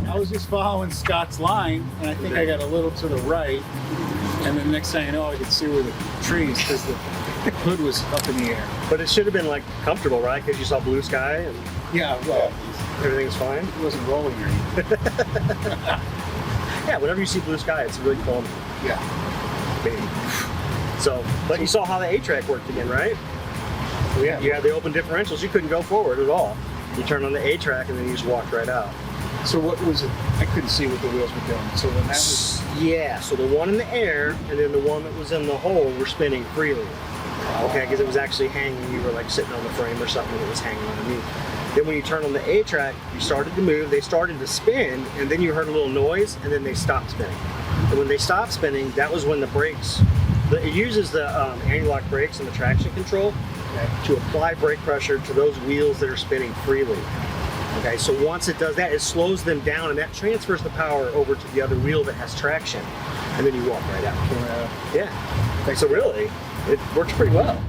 I was just following Scott's line, and I think I got a little to the right, and then next thing I know, I could see where the trees, because the hood was up in the air. But it should have been like comfortable, right? Because you saw blue sky and Yeah, well, everything's fine. it wasn't rolling or anything. Yeah, whenever you see blue sky, it's really calm. Yeah. So, but you saw how the A-TRAC worked again, right? Yeah. You had the open differentials, you couldn't go forward at all. You turned on the A-TRAC and then you just walked right out. So what was it? I couldn't see what the wheels were doing. So when that was... Yeah, so the one in the air and then the one that was in the hole were spinning freely. Okay, because it was actually hanging, you were like sitting on the frame or something that was hanging underneath. Then when you turn on the A-TRAC, you started to move, they started to spin, and then you heard a little noise, and then they stopped spinning. And when they stopped spinning, that was when the brakes, it uses the anti-lock brakes and the traction control to apply brake pressure to those wheels that are spinning freely. Okay, so once it does that, it slows them down, and that transfers the power over to the other wheel that has traction, and then you walk right out. Yeah, so really, it works pretty well.